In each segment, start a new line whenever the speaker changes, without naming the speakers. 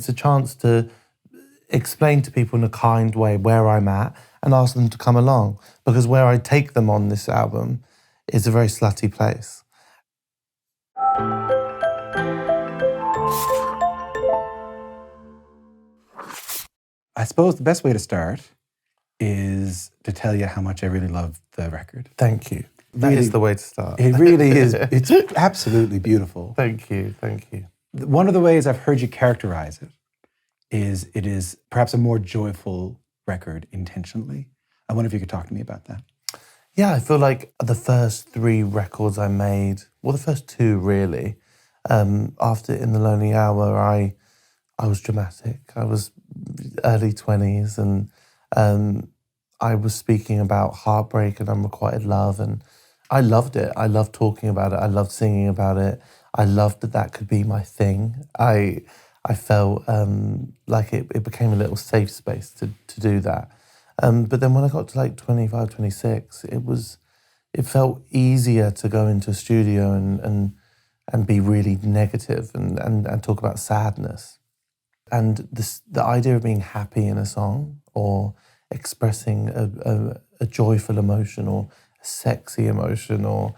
It's a chance to explain to people in a kind way where I'm at and ask them to come along, because where I take them on this album is a very slutty place.
I suppose the best way to start is to tell you how much I really love the record.
Thank you. That is the way to start.
It really is. It's absolutely beautiful.
Thank you.
One of the ways I've heard you characterize it is perhaps a more joyful record intentionally. I wonder if you could talk to me about that.
Yeah, I feel like the first 3 records I made, well, the first 2 really, after In the Lonely Hour, I was dramatic. I was early 20s and I was speaking about heartbreak and unrequited love, and I loved it. I loved talking about it. I loved singing about it. I loved that could be my thing. I felt like it became a little safe space to do that. But then when I got to like 25, 26, it felt easier to go into a studio and be really negative and talk about sadness. And the idea of being happy in a song or expressing a joyful emotion or a sexy emotion or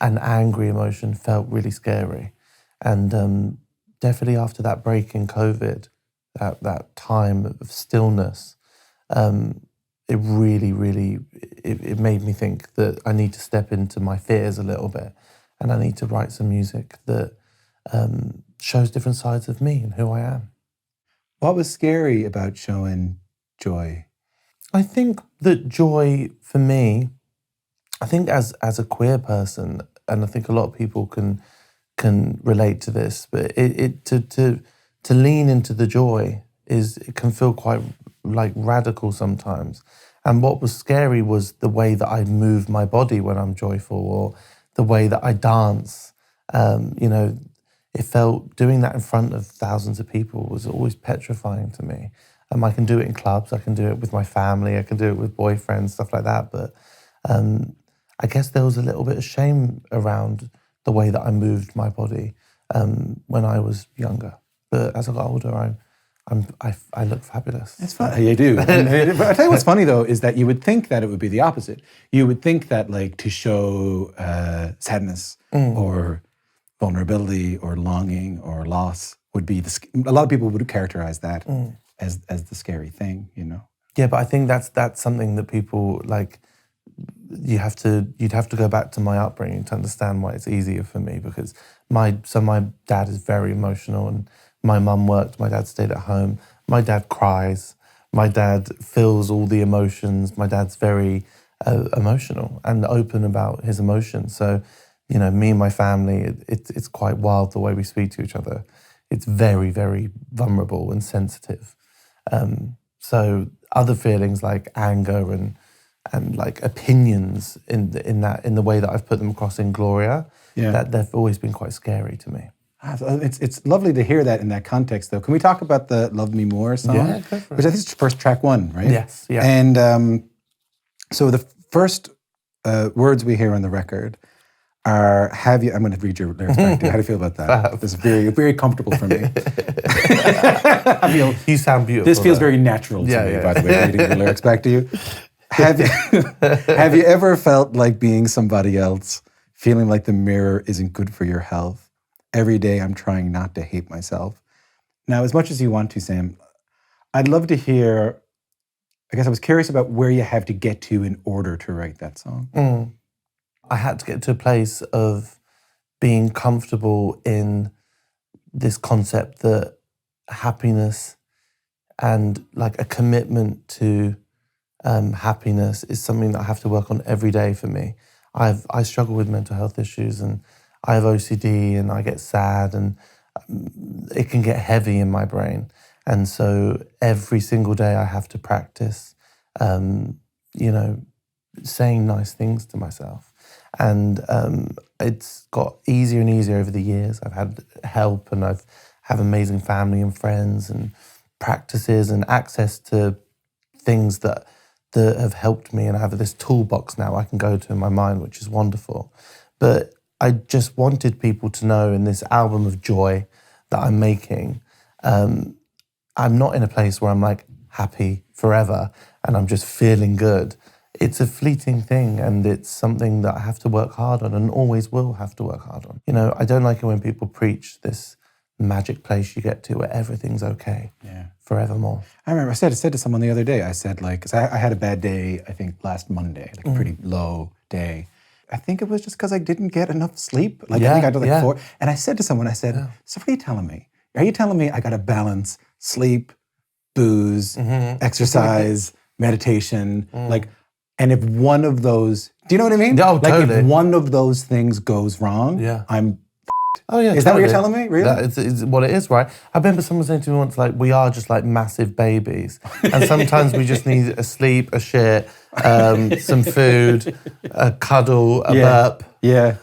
an angry emotion felt really scary. And definitely after that break in COVID, that time of stillness, it really it made me think that I need to step into my fears a little bit, and I need to write some music that shows different sides of me and who I am.
What was scary about showing joy?
I think that joy for me, I think as a queer person, and I think a lot of people can relate to this, but to lean into the joy it can feel quite like radical sometimes. And what was scary was the way that I move my body when I'm joyful, or the way that I dance. It felt doing that in front of thousands of people was always petrifying to me. I can do it in clubs, I can do it with my family, I can do it with boyfriends, stuff like that. But I guess there was a little bit of shame around the way that I moved my body when I was younger. But as I got older, I look fabulous.
It's funny, you do. But I tell you what's funny though is that you would think that it would be the opposite. You would think that like to show sadness or vulnerability or longing or loss would be a lot of people would characterize that as the scary thing, you know.
Yeah, but I think that's something that people like. You'd have to go back to my upbringing to understand why it's easier for me, because my dad is very emotional and my mum worked, my dad stayed at home. My dad cries, my dad feels all the emotions. My dad's very emotional and open about his emotions. So, you know, me and my family, it's quite wild the way we speak to each other. It's very, very vulnerable and sensitive. So other feelings like anger and like opinions in the way that I've put them across in Gloria, that they've always been quite scary to me.
It's lovely to hear that in that context, though. Can we talk about the Love Me More song?
Yeah, go for it.
Which I think is first track 1, right?
Yes, yeah.
And so the first words we hear on the record are, have you, I'm going to read your lyrics back to you. How do you feel about that? This is very, very comfortable for me.
You sound beautiful.
This feels very natural to me, by the way, reading your lyrics back to you. Have you ever felt like being somebody else, feeling like the mirror isn't good for your health? Every day I'm trying not to hate myself. Now, as much as you want to, Sam, I'd love to hear, I guess I was curious about where you have to get to in order to write that song.
I had to get to a place of being comfortable in this concept that happiness and like a commitment to happiness is something that I have to work on every day for me. I struggle with mental health issues and I have OCD and I get sad and it can get heavy in my brain. And so every single day I have to practice, saying nice things to myself. And it's got easier and easier over the years. I've had help and I've have amazing family and friends and practices and access to things that have helped me. And I have this toolbox now I can go to in my mind, which is wonderful. But I just wanted people to know in this album of joy that I'm making, I'm not in a place where I'm like happy forever and I'm just feeling good. It's a fleeting thing, and it's something that I have to work hard on and always will have to work hard on. You know, I don't like it when people preach this magic place you get to where everything's okay forevermore.
I remember I said to someone the other day, I said, like, 'cause I had a bad day, I think last Monday, like a pretty low day. I think it was just because I didn't get enough sleep. Like, I think I did like 4. And I said to someone, I said, so what are you telling me? Are you telling me I got to balance sleep, booze, exercise, meditation, like, and if one of those, do you know what I mean?
Oh,
like
totally.
if one of those things goes wrong, I'm
Oh yeah,
Is that what you're telling me? Really?
It's what it is, right? I remember someone saying to me once, like, we are just like massive babies. And sometimes we just need a sleep, a shit, some food, a cuddle, a burp.
Yeah.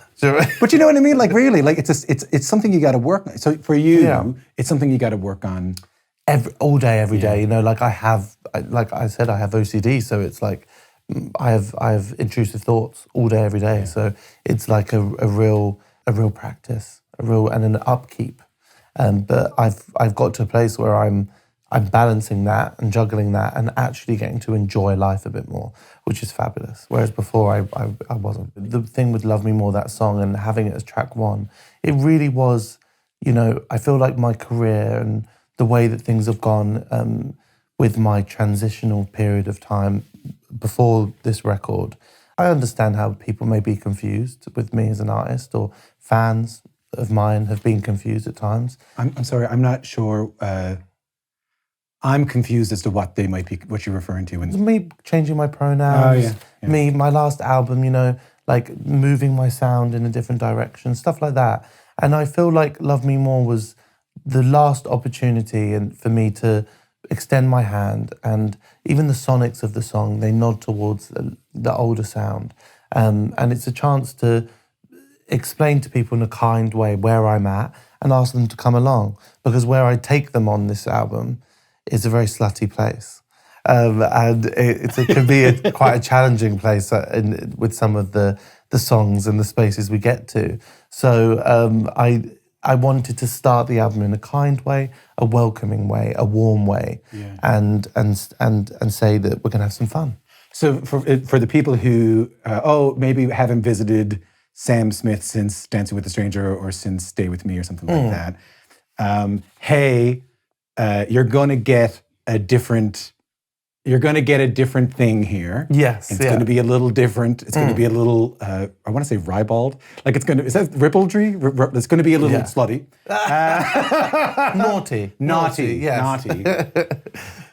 But you know what I mean? Like, really, like it's something you got to work on. So for you, it's something you got to work on.
All day, every day. You know, like like I said, I have OCD, so it's like I have intrusive thoughts all day, every day. So it's like a real practice, and an upkeep. But I've got to a place where I'm balancing that and juggling that and actually getting to enjoy life a bit more, which is fabulous. Whereas before I wasn't. The thing with Love Me More, that song, and having it as track 1, it really was, you know, I feel like my career and the way that things have gone with my transitional period of time before this record, I understand how people may be confused with me as an artist, or fans of mine have been confused at times.
I'm sorry, I'm not sure. I'm confused as to what they might be, what you're referring to.
Me changing my pronouns, my last album, you know, like moving my sound in a different direction, stuff like that. And I feel like Love Me More was the last opportunity and for me to extend my hand, and even the sonics of the song, they nod towards the older sound. And it's a chance to explain to people in a kind way where I'm at and ask them to come along, because where I take them on this album is a very slutty place. And it can be quite a challenging place with some of the songs and the spaces we get to. So I wanted to start the album in a kind way, a welcoming way, a warm way, and say that we're going to have some fun.
So for the people who maybe haven't visited Sam Smith since Dancing with a Stranger or since Stay With Me or something like that, you're going to get a different. You're going to get a different thing here.
Yes,
it's going to be a little different. It's going to be a little, I want to say ribald. Like it's going to, is that ribaldry? It's going to be a little slutty. Naughty, yes. Naughty.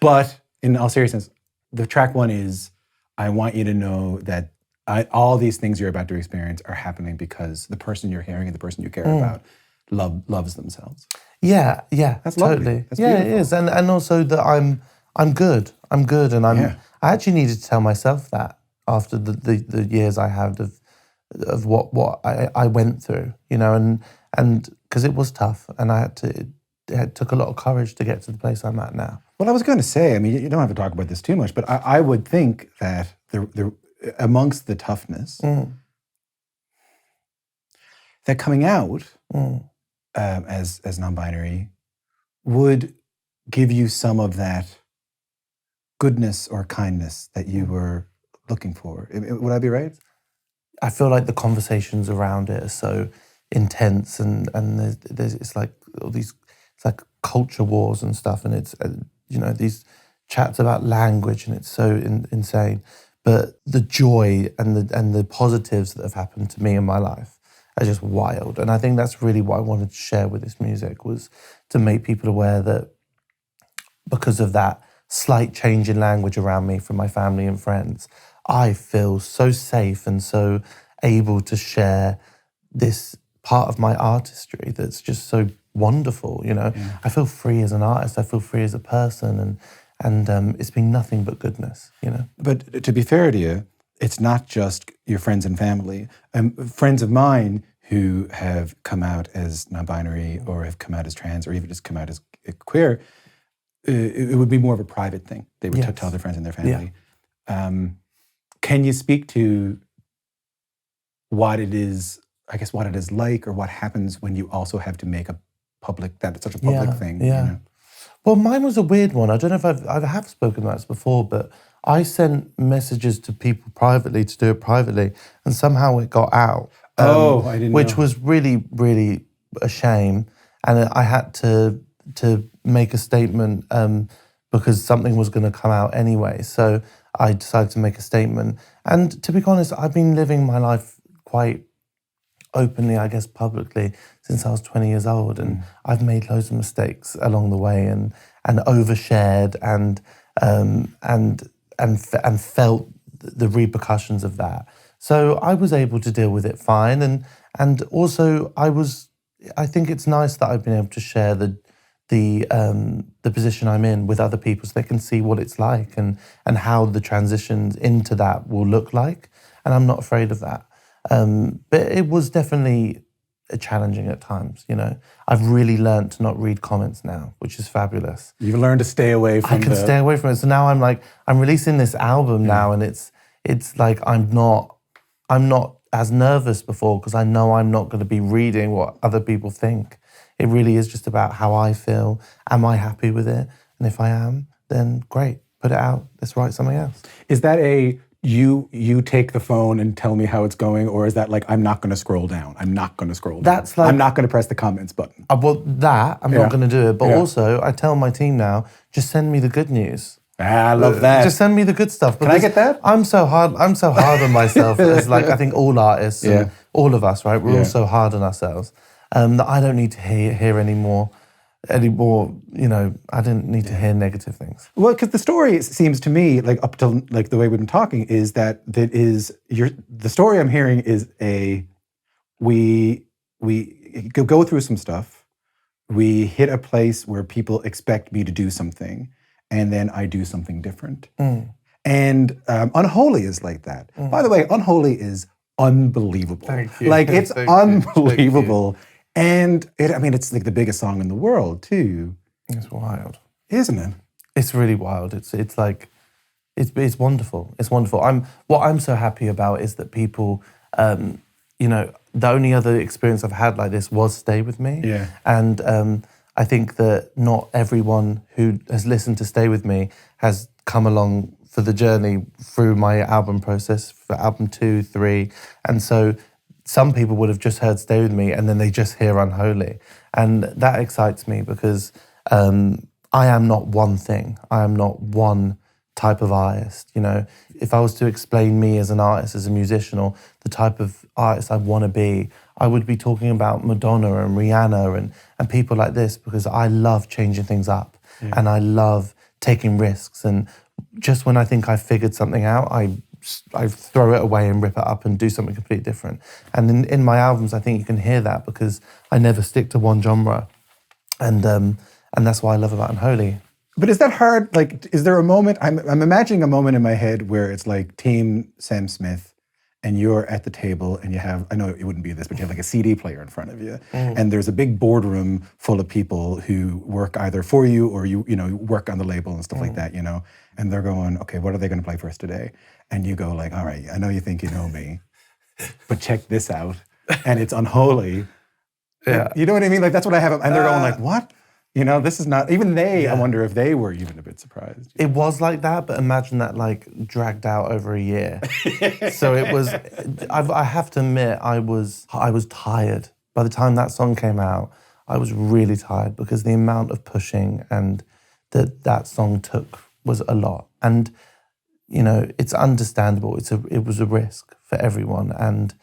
But in all seriousness, the track 1 is, I want you to know that all these things you're about to experience are happening because the person you're hearing and the person you care about loves themselves.
Yeah.
That's
totally.
lovely. That's
beautiful.
Beautiful.
It is. And also that I'm good, and I actually needed to tell myself that after the years I had of what I went through, you know, and because it was tough, and it took a lot of courage to get to the place I'm at now.
Well, I was going to say, I mean, you don't have to talk about this too much, but I would think that amongst the toughness, that coming out as non-binary would give you some of that goodness or kindness that you were looking for. Would I be right?
I feel like the conversations around it are so intense, and it's like all these, it's like culture wars and stuff, and it's you know, these chats about language, and it's so insane. But the joy and the positives that have happened to me in my life are just wild, and I think that's really what I wanted to share with this music, was to make people aware that because of that slight change in language around me from my family and friends, I feel so safe and so able to share this part of my artistry that's just so wonderful, you know. Yeah. I feel free as an artist, I feel free as a person, and it's been nothing but goodness, you know.
But to be fair to you, it's not just your friends and family. Friends of mine who have come out as non-binary or have come out as trans or even just come out as queer, it would be more of a private thing. They would tell their friends and their family. Yeah. Can you speak to what it is, I guess, what it is like, or what happens when you also have to make that's such a public thing?
Yeah.
You know?
Well, mine was a weird one. I don't know if I have spoken about this before, but I sent messages to people privately to do it privately, and somehow it got out.
I didn't know.
Which was really, really a shame. And I had to make a statement because something was going to come out anyway. So I decided to make a statement. And to be honest, I've been living my life quite openly, I guess, publicly since I was 20 years old, and I've made loads of mistakes along the way, and overshared, and felt the repercussions of that. So I was able to deal with it fine, and also I think it's nice that I've been able to share the position I'm in with other people, so they can see what it's like and how the transitions into that will look like, and I'm not afraid of that. But it was definitely challenging at times, you know. I've really learned to not read comments now, which is fabulous.
You've learned to stay away from
stay away from it. So now I'm releasing this album now, and it's like I'm not as nervous before because I know I'm not going to be reading what other people think. It really is just about how I feel. Am I happy with it? And if I am, then great, put it out. Let's write something else.
Is that you take the phone and tell me how it's going, or is that like, I'm not going to scroll down? I'm not going to scroll down.
That's like,
I'm not going to press the comments button.
Well, that, I'm not going to do it. But also, I tell my team now, just send me the good news.
I love that.
Just send me the good stuff.
Can I get that?
I'm so hard on myself. It's like, I think all artists, and all of us, right? We're all so hard on ourselves that I don't need to hear anymore, you know, I didn't need to hear negative things.
Well, because the story seems to me, like up till like the way we've been talking, is that the story I'm hearing is we go through some stuff, we hit a place where people expect me to do something, and then I do something different. And Unholy is like that. By the way, Unholy is unbelievable.
Thank you.
Like, it's unbelievable. And it's like the biggest song in the world too.
It's wild,
isn't it?
It's really wild. It's like it's wonderful. It's wonderful. What I'm so happy about is that people, you know, the only other experience I've had like this was Stay With Me.
Yeah.
And I think that not everyone who has listened to Stay With Me has come along for the journey through my album process for album 2, 3, and so. Some people would have just heard Stay With Me and then they just hear Unholy. And that excites me because I am not one thing. I am not one type of artist, you know. If I was to explain me as an artist, as a musician, or the type of artist I want to be, I would be talking about Madonna and Rihanna and people like this, because I love changing things up and I love taking risks. And just when I think I've figured something out, I throw it away and rip it up and do something completely different. And in my albums, I think you can hear that because I never stick to one genre. And that's what I love about Unholy.
But is that hard? Like, is there a moment, I'm imagining a moment in my head where it's like Team Sam Smith and you're at the table and you have, I know it wouldn't be this, but you have like a CD player in front of you. And there's a big boardroom full of people who work either for you or you work on the label and stuff like that, you know. And they're going, okay, what are they going to play for us today? And you go like, all right, I know you think you know me, but check this out. And it's Unholy.
Yeah.
You know what I mean? Like, that's what I have. And they're going like, what? You know, this is not, even they, I wonder if they were even a bit surprised.
It was like that, but imagine that like dragged out over a year. So it was, I have to admit, I was tired. By the time that song came out, I was really tired because the amount of pushing and that song took was a lot. And, you know, it's understandable. It was a risk for everyone. And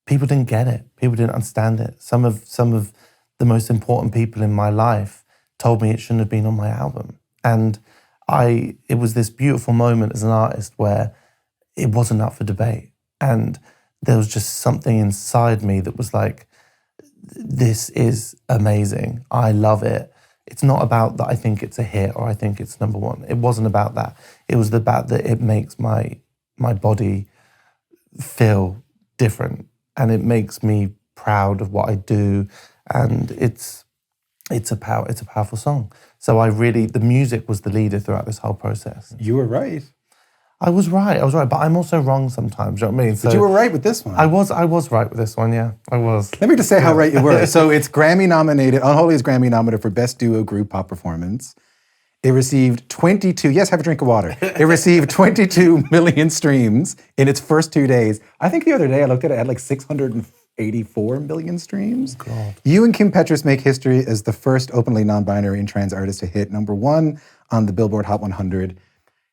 people didn't get it. People didn't understand it. Some of the most important people in my life told me it shouldn't have been on my album. And it was this beautiful moment as an artist where it wasn't up for debate. And there was just something inside me that was like, this is amazing. I love it. It's not about that I think it's a hit or I think it's number one. It wasn't about that. It was about that it makes my body feel different and it makes me proud of what I do. And it's a powerful song. So the music was the leader throughout this whole process.
You were right.
I was right, but I'm also wrong sometimes, you know what I mean? So
But you were right with this one.
I was right with this one, yeah, I was.
Let me just say how right you were. So it's Grammy nominated, Unholy is Grammy nominated for Best Duo Group Pop Performance. It received 22, yes, have a drink of water. It received 22 million streams in its first 2 days. I think the other day I looked at it, it had like 684 million streams.
God.
You and Kim Petras make history as the first openly non-binary and trans artist to hit #1 on the Billboard Hot 100.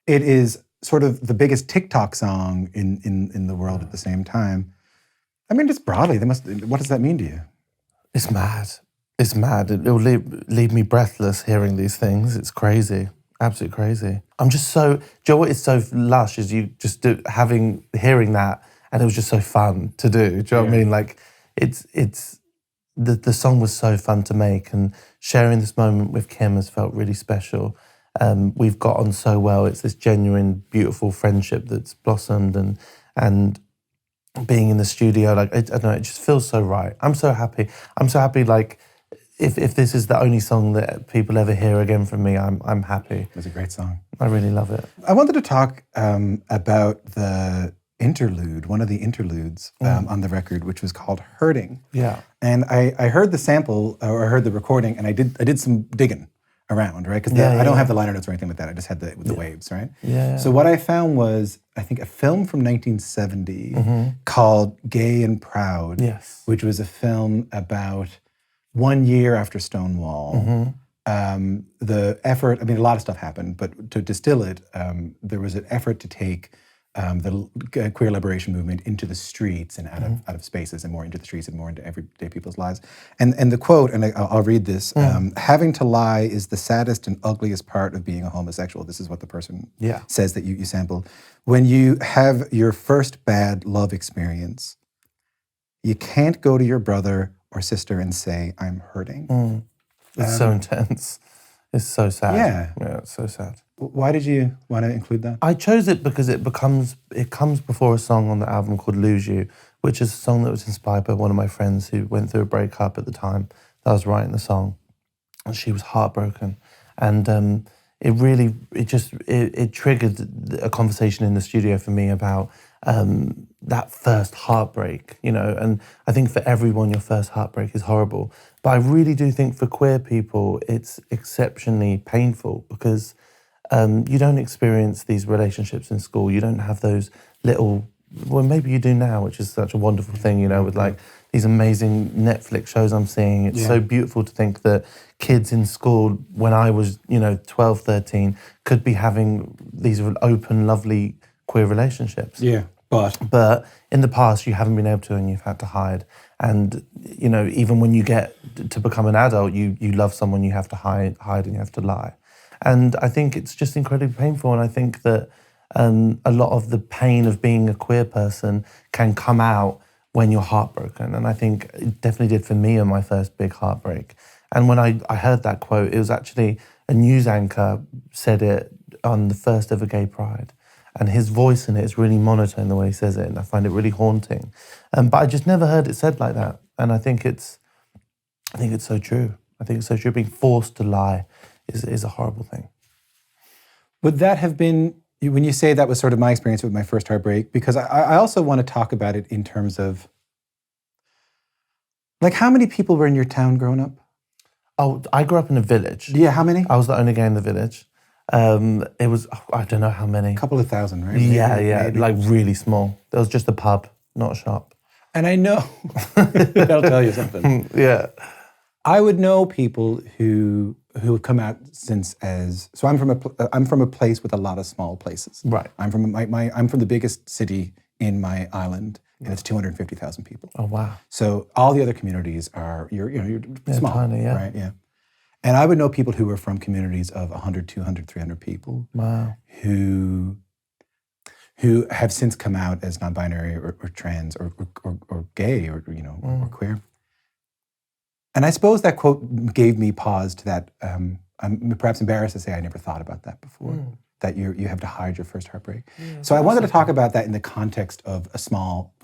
It is sort of the biggest TikTok song in the world at the same time. I mean, just broadly, what does that mean to you?
It's mad. It's mad. It'll leave me breathless hearing these things. It's crazy. Absolutely crazy. I'm just so, do you know what is so lush is you just hearing that, and it was just so fun to do. Do you know what I mean? Like, the song was so fun to make, and sharing this moment with Kim has felt really special. We've got on so well. It's this genuine, beautiful friendship that's blossomed, and being in the studio, like, I don't know, it just feels so right. I'm so happy. Like, if this is the only song that people ever hear again from me, I'm happy.
It was a great song.
I really love it.
I wanted to talk about the interlude, one of the interludes on the record, which was called Hurting.
Yeah.
And I heard the sample, or I heard the recording, and I did some digging around, right? Because I don't have the liner notes or anything like that. I just had the waves, right?
Yeah.
So what I found was, I think, a film from 1970 called Gay and Proud,
Yes.
which was a film about 1 year after Stonewall. The effort, I mean, a lot of stuff happened, but to distill it, there was an effort to take the queer liberation movement into the streets and out of spaces, and more into the streets and more into everyday people's lives. And the quote, and I'll read this, having to lie is the saddest and ugliest part of being a homosexual. This is what the person says that you sampled. When you have your first bad love experience, you can't go to your brother or sister and say, I'm hurting.
It's so intense. It's so sad. Yeah, it's so sad.
Why did you want to include that?
I chose it because it comes before a song on the album called Lose You, which is a song that was inspired by one of my friends who went through a breakup at the time that I was writing the song. And she was heartbroken. And it triggered a conversation in the studio for me about that first heartbreak, you know. And I think for everyone, your first heartbreak is horrible. But I really do think for queer people, it's exceptionally painful because you don't experience these relationships in school. You don't have those little, well, maybe you do now, which is such a wonderful thing, you know, with like these amazing Netflix shows I'm seeing. It's so beautiful to think that kids in school, when I was, 12, 13, could be having these open, lovely queer relationships.
Yeah,
But in the past, you haven't been able to, and you've had to hide. And, even when you get to become an adult, you love someone, you have to hide and you have to lie. And I think it's just incredibly painful. And I think that a lot of the pain of being a queer person can come out when you're heartbroken. And I think it definitely did for me on my first big heartbreak. And when I heard that quote, it was actually a news anchor said it on the first ever gay pride. And his voice in it is really monotone the way he says it. And I find it really haunting. But I just never heard it said like that. And I think it's so true. I think it's so true. Being forced to lie is a horrible thing.
Would that have been, when you say that was sort of my experience with my first heartbreak, because I also want to talk about it in terms of, like, how many people were in your town growing up?
Oh, I grew up in a village.
Yeah, how many?
I was the only gay in the village. It was, I don't know how many.
A couple of thousand, right?
Maybe. Like really small. There was just a pub, not a shop.
And I know, that'll tell you something.
Yeah.
I would know people who have come out since as, so I'm from a place with a lot of small places.
Right.
I'm from the biggest city in my island, and it's 250,000 people.
Oh wow.
So all the other communities are you're small,
tiny,
right? Yeah. And I would know people who were from communities of 100, 200, 300 people.
Wow.
Who have since come out as non-binary or trans or gay or or queer. And I suppose that quote gave me pause to that. I'm perhaps embarrassed to say I never thought about that before, that you have to hide your first heartbreak. Yeah, so I wanted to talk about that in the context of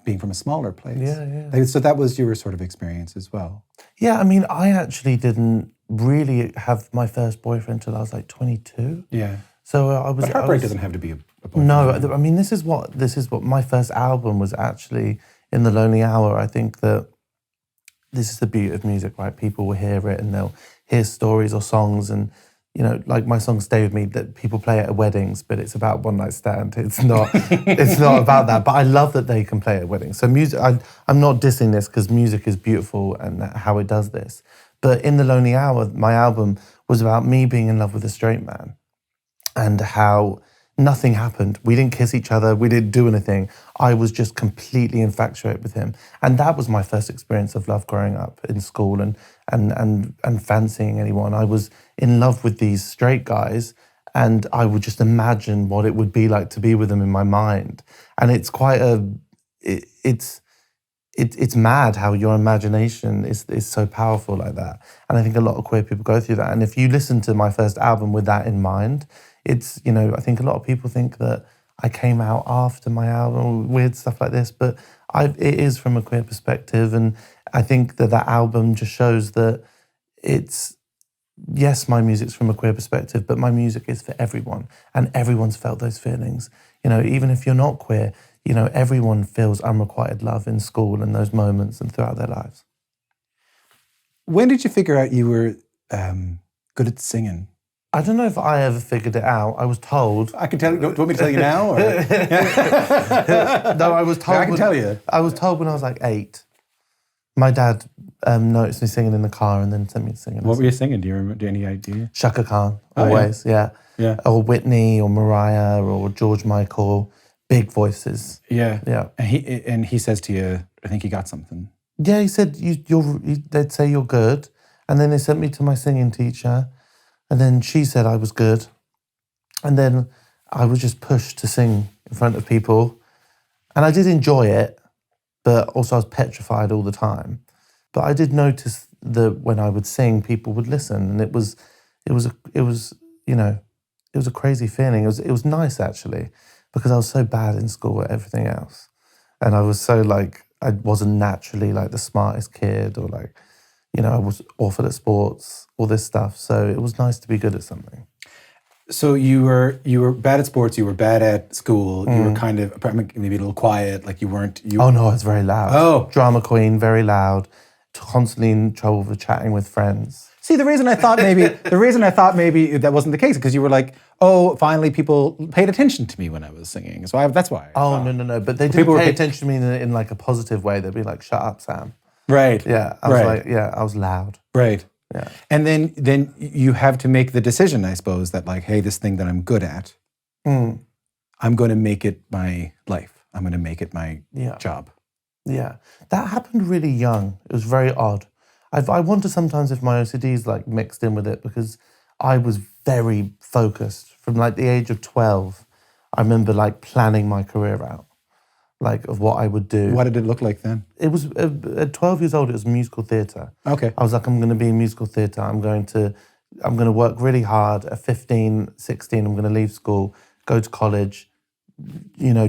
being from a smaller place.
Yeah.
So that was your sort of experience as well.
Yeah, I mean, I actually didn't really have my first boyfriend until I was like 22.
Yeah.
So I was...
But heartbreak doesn't have to be
No, I mean, this is what my first album was actually in the lonely hour. I think that this is the beauty of music, right? People will hear it and they'll hear stories or songs, and like my song "Stay With Me" that people play at weddings, but it's about one night stand. It's not. It's not about that. But I love that they can play at weddings. So music, I'm not dissing this because music is beautiful and how it does this. But in the lonely hour, my album was about me being in love with a straight man, and how nothing happened. We didn't kiss each other. We didn't do anything. I was just completely infatuated with him. And that was my first experience of love growing up in school and fancying anyone. I was in love with these straight guys, and I would just imagine what it would be like to be with them in my mind. And it's quite it's mad how your imagination is so powerful like that. And I think a lot of queer people go through that. And if you listen to my first album with that in mind, it's, I think a lot of people think that I came out after my album, weird stuff like this, but it is from a queer perspective. And I think that album just shows that it's, yes, my music's from a queer perspective, but my music is for everyone, and everyone's felt those feelings. Even if you're not queer, everyone feels unrequited love in school and those moments and throughout their lives.
When did you figure out you were good at singing?
I don't know if I ever figured it out. I was told.
I can tell you. Do you want me to tell you now? Or?
No, I was told.
I can tell you.
I was told when I was like 8. My dad noticed me singing in the car and then sent me singing.
What were you singing? Do you remember? Do you have any idea?
Shaka Khan, always, yeah. Or Whitney, or Mariah, or George Michael, big voices.
Yeah.
And
he says to you, I think he got something.
Yeah, he said they'd say you're good, and then they sent me to my singing teacher. And then she said I was good. And then I was just pushed to sing in front of people. And I did enjoy it, but also I was petrified all the time. But I did notice that when I would sing, people would listen. And it was a crazy feeling. It was nice, actually, because I was so bad in school at everything else. And I was so I wasn't naturally the smartest kid, or I was awful at sports, all this stuff. So it was nice to be good at something.
So you were bad at sports, you were bad at school, you were kind of maybe a little quiet, you weren't...
Oh no, I was very loud.
Oh.
Drama queen, very loud, constantly in trouble for chatting with friends.
See, the reason I thought maybe that wasn't the case, because you were like, oh, finally people paid attention to me when I was singing. So that's why.
No. But they didn't pay attention to me in a positive way. They'd be like, shut up, Sam.
Right.
Yeah. I was loud.
Right.
Yeah.
And then you have to make the decision, I suppose, that hey, this thing that I'm good at, I'm going to make it my life. I'm going to make it my job.
Yeah. That happened really young. It was very odd. I wonder sometimes if my OCD is mixed in with it, because I was very focused from the age of 12. I remember planning my career out, of what I would do.
What did it look like then?
It was at 12 years old. It was musical theatre.
Okay.
I was I'm going to be in musical theatre. I'm going to work really hard. At 15, 16, I'm going to leave school, go to college,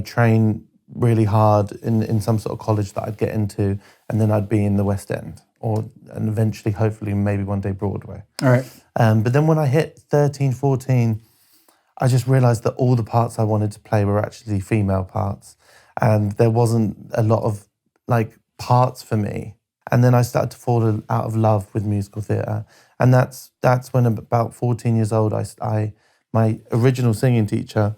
train really hard in some sort of college that I'd get into, and then I'd be in the West End, and eventually, hopefully, maybe one day Broadway.
All right.
But then when I hit 13, 14, I just realised that all the parts I wanted to play were actually female parts, and there wasn't a lot of parts for me. And then I started to fall out of love with musical theatre, and that's when about 14 years old, my original singing teacher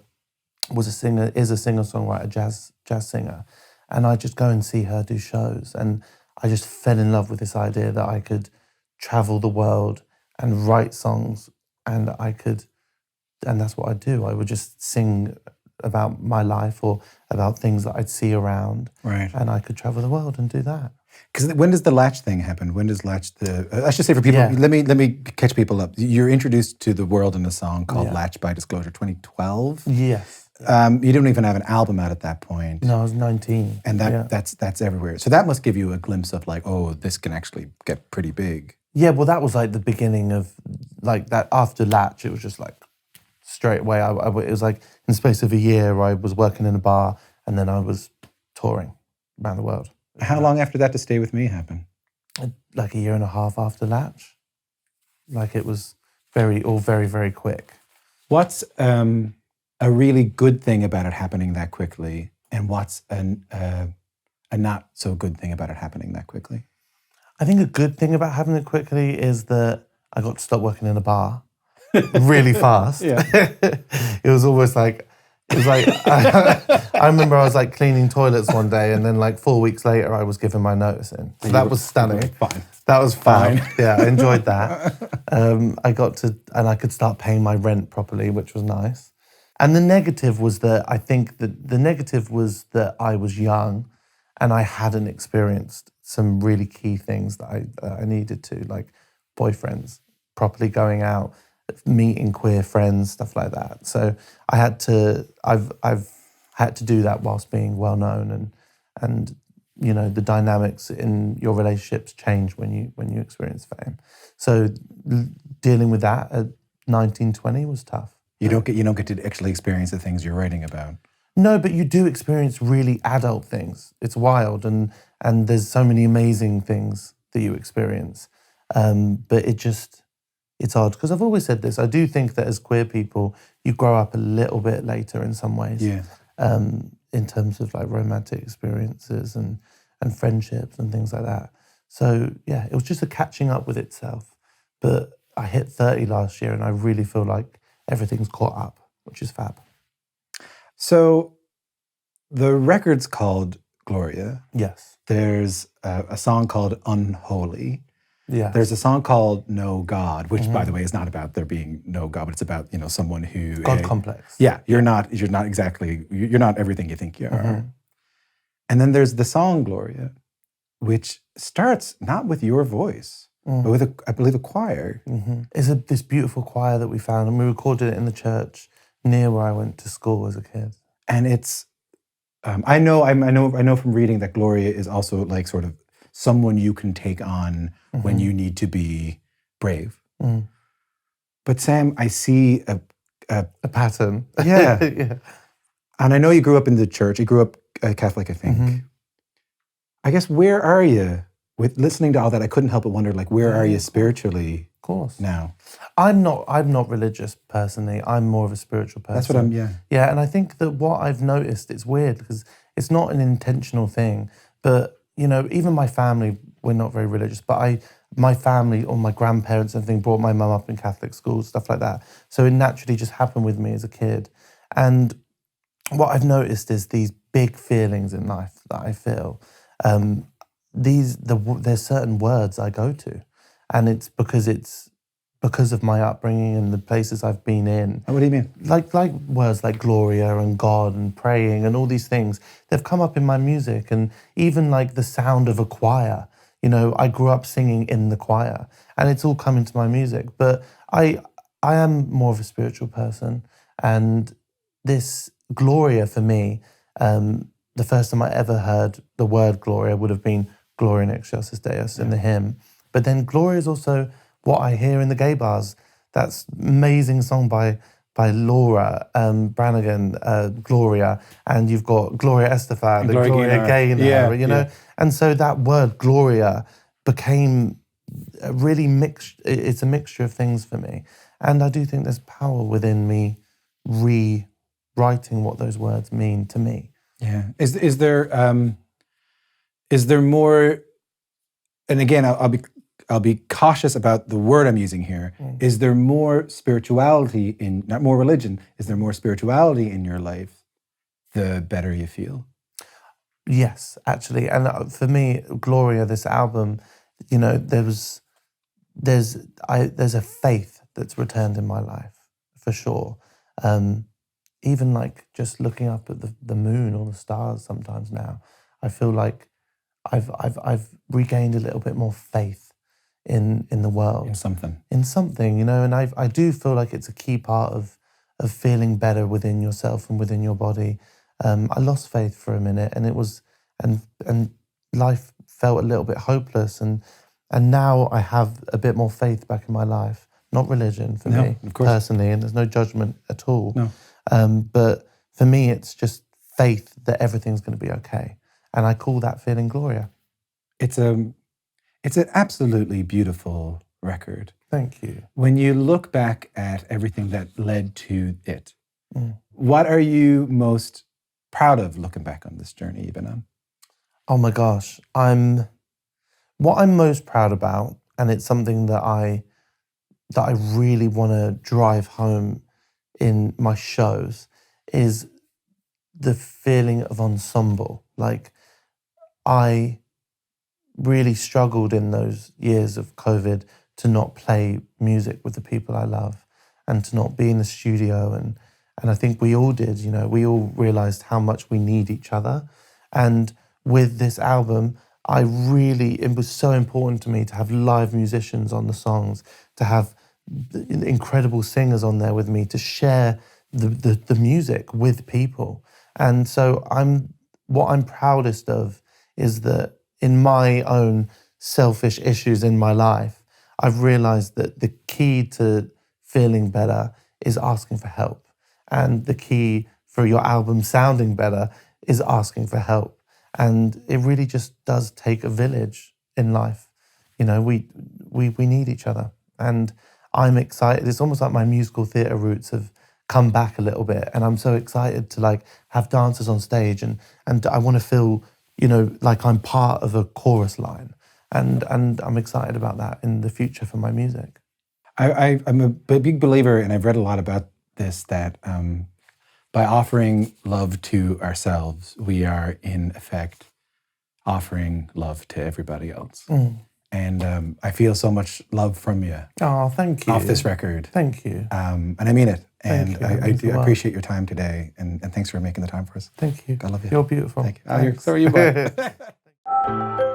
is a singer-songwriter, jazz singer, and I just go and see her do shows, and I just fell in love with this idea that I could travel the world and write songs, and that's what I'd do. I would just sing about my life or about things that I'd see around,
right? And
I could travel the world and do that.
Because when does the Latch thing happen? When does Latch I should say for people, let me catch people up. You're introduced to the world in a song called Latch by Disclosure, 2012.
Yes.
You didn't even have an album out at that point.
No, I was 19.
And that's everywhere. So that must give you a glimpse of oh, this can actually get pretty big.
Yeah, well, that was the beginning of that. After Latch, it was just straight away. It was in the space of a year, I was working in a bar, and then I was touring around the world.
How long after that did Stay With Me happen?
A year and a half after Latch. It was very, very quick.
What's a really good thing about it happening that quickly, and what's a not so good thing about it happening that quickly?
I think a good thing about having it quickly is that I got to stop working in a bar really fast.
Yeah.
It was almost like, I remember I was like cleaning toilets one day, and then like 4 weeks later I was given my notice in. So that was stunning.
Fine.
That was fun.
Fine.
Yeah, I enjoyed that. I could start paying my rent properly, which was nice. And the negative was that I was young and I hadn't experienced some really key things that I needed to, like boyfriends, properly going out, meeting queer friends, stuff like that. So I've had to do that whilst being well known, and you know, the dynamics in your relationships change when you experience fame. So dealing with that at 19, 20 was tough.
You don't get to actually experience the things you're writing about.
No, but you do experience really adult things. It's wild, and there's so many amazing things that you experience. But it's odd, because I've always said this. I do think that as queer people, you grow up a little bit later in some ways.
Yeah.
In terms of like romantic experiences and friendships and things like that. So yeah, it was just a catching up with itself. But I hit 30 last year, and I really feel like everything's caught up, which is fab.
So the record's called Gloria.
Yes.
There's a song called Unholy.
Yeah.
There's a song called No God, which, by the way, is not about there being no God, but it's about, you know, someone who
God complex.
Yeah, you're not everything you think you are. And then there's the song Gloria, which starts not with your voice, but with I believe a choir.
It's this beautiful choir that we found, and we recorded it in the church near where I went to school as a kid.
And it's I know from reading that Gloria is also like sort of someone you can take on when you need to be brave. But Sam, I see
A pattern.
Yeah.
Yeah.
And I know you grew up in the church. You grew up Catholic, I think. I guess, where are you with listening to all that? I couldn't help but wonder, like, where are you spiritually?
Of course.
Now?
I'm not religious personally. I'm more of a spiritual person.
That's what
Yeah, and I think that what I've noticed, it's weird because it's not an intentional thing, but you know, even my family, we're not very religious, but my family or my grandparents and everything brought my mum up in Catholic schools, stuff like that. So it naturally just happened with me as a kid. And what I've noticed is these big feelings in life that I feel. There's certain words I go to, and it's because of my upbringing and the places I've been in.
What do you mean?
Like words like Gloria and God and praying and all these things, they've come up in my music, and even like the sound of a choir. You know, I grew up singing in the choir, and it's all come into my music. But I am more of a spiritual person, and this Gloria for me, the first time I ever heard the word Gloria would have been Gloria in Excelsis Deus in the hymn. But then Gloria is also what I hear in the gay bars. That's amazing song by Laura Branigan, Gloria, and you've got Gloria Estefan, and Gloria Gaynor, you know? And so that word Gloria became really mixed. It's a mixture of things for me. And I do think there's power within me rewriting what those words mean to me.
Yeah. Is there more, and again, I'll be cautious about the word I'm using here. Is there more spirituality not more religion, is there more spirituality in your life the better you feel?
Yes, actually. And for me, Gloria, this album, you know, there's a faith that's returned in my life, for sure. Even like just looking up at the moon or the stars sometimes now, I feel like I've regained a little bit more faith in the world. In something, you know, and I do feel like it's a key part of feeling better within yourself and within your body. I lost faith for a minute, and it was and life felt a little bit hopeless, and now I have a bit more faith back in my life. Not religion for me personally, and there's no judgment at all.
No.
But for me, it's just faith that everything's going to be okay, and I call that feeling Gloria.
It's an absolutely beautiful record.
Thank you.
When you look back at everything that led to it, What are you most proud of looking back on this journey you've been on?
Oh my gosh, what I'm most proud about, and it's something that I really want to drive home in my shows, is the feeling of ensemble. Like, I really struggled in those years of COVID to not play music with the people I love and to not be in the studio. And I think we all did, you know, we all realized how much we need each other. And with this album, it was so important to me to have live musicians on the songs, to have incredible singers on there with me, to share the music with people. And so what I'm proudest of is that in my own selfish issues in my life, I've realized that the key to feeling better is asking for help. And the key for your album sounding better is asking for help. And it really just does take a village in life. You know, we need each other. And I'm excited. It's almost like my musical theatre roots have come back a little bit. And I'm so excited to like have dancers on stage and I want to feel, you know, like I'm part of a chorus line. And I'm excited about that in the future for my music.
I'm a big believer, and I've read a lot about this, that by offering love to ourselves, we are in effect offering love to everybody else. And I feel so much love from you.
Oh, thank you.
Off this record.
Thank you.
And I mean it. And I do
well.
appreciate your time today. And thanks for making the time for us.
Thank you.
I love you.
You're beautiful.
Thank you. So are you, bud.